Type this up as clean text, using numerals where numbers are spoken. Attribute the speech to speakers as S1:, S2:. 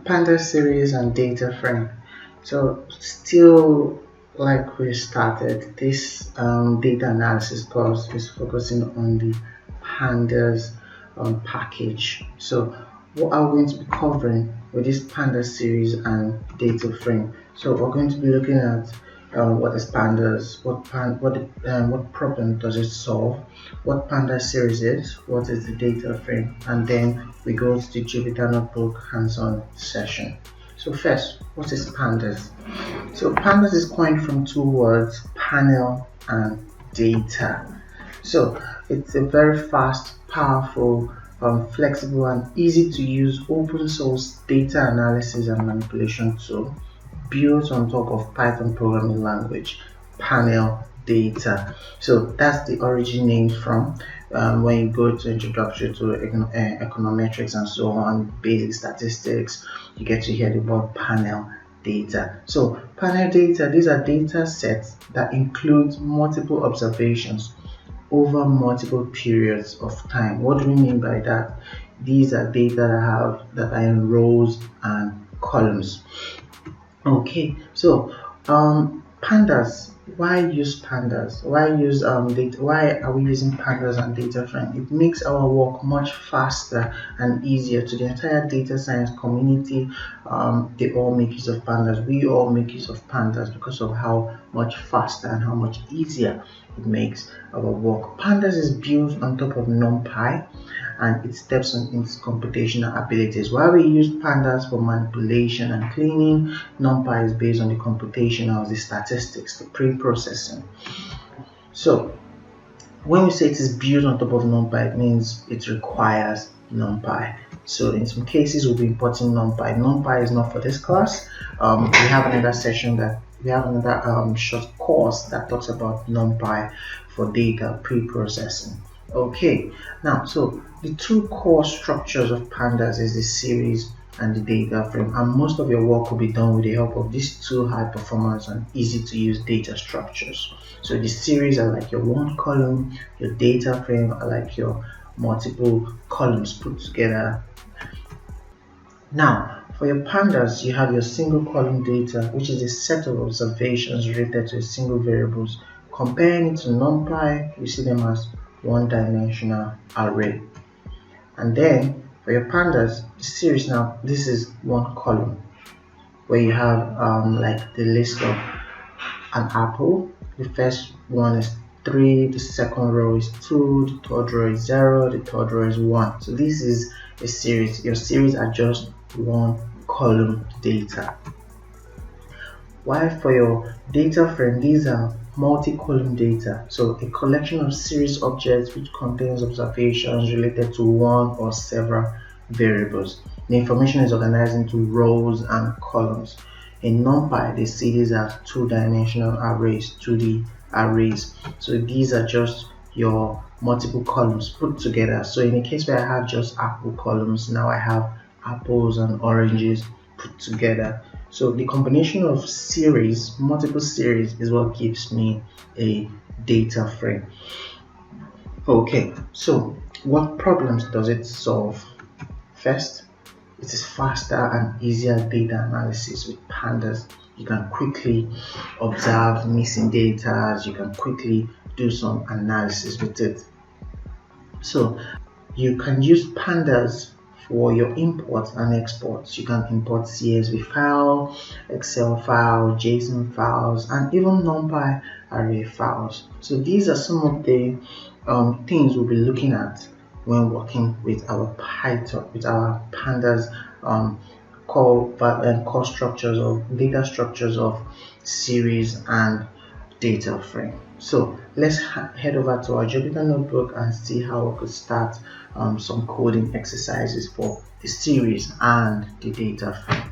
S1: Pandas series and data frame. So still like we started, this data analysis course is focusing on the Pandas package. So what are we going to be covering with this Pandas series and data frame? So we're going to be looking at what is Pandas, what problem does it solve, what Pandas series is, what is the data frame, and then we go to the Jupyter Notebook hands-on session. So first, what is Pandas? So Pandas is coined from two words, panel and data. So it's a very fast, powerful, flexible and easy to use open source data analysis and manipulation tool built on top of Python programming language, panel data. So that's the origin name from when you go to introduction to econometrics and so on, basic statistics, you get to hear the word panel data. So panel data, these are data sets that include multiple observations over multiple periods of time. What do we mean by that? These are data that are in rows and columns. Okay, so Pandas. Why use Pandas? Why use data? Why are we using Pandas and data frame? It makes our work much faster and easier to the entire data science community. They all make use of Pandas. We all make use of Pandas because of how much faster and how much easier it makes our work. Pandas is built on top of NumPy and it steps on its computational abilities. While we use Pandas for manipulation and cleaning, NumPy is based on the computational, the statistics, the pre-processing. So when we say it is built on top of NumPy, it means it requires NumPy. So in some cases we'll be importing NumPy. NumPy is not for this class. We have another session short course that talks about NumPy for data pre-processing. Okay, now so the two core structures of Pandas is the series and the data frame, and most of your work will be done with the help of these two high performance and easy to use data structures. So the series are like your one column, your data frame are like your multiple columns put together. Now for your Pandas, you have your single column data, which is a set of observations related to a single variables. Comparing it to NumPy, we see them as one-dimensional array. And then for your Pandas, the series, now this is one column where you have like the list of an apple. The first one is 3, the second row is 2, the third row is 0, the third row is 1. So this is a series. Your series are just one column data. While for your data frame, these are multi-column data, so a collection of series objects which contains observations related to one or several variables. The information is organized into rows and columns. In NumPy, they see these as two-dimensional arrays, 2D arrays. So these are just your multiple columns put together. So in the case where I have just apple columns, now I have apples and oranges put together. So the combination of series, multiple series, is what gives me a data frame. Okay, so what problems does it solve? First, it is faster and easier data analysis with Pandas. You can quickly observe missing data, you can quickly do some analysis with it. So you can use Pandas for your imports and exports. You can import CSV file, Excel file, JSON files, and even NumPy array files. So these are some of the things we'll be looking at when working with our Python, with our Pandas core structures of data structures of series and data frame. So let's head over to our Jupyter Notebook and see how we could start some coding exercises for the series and the data frame.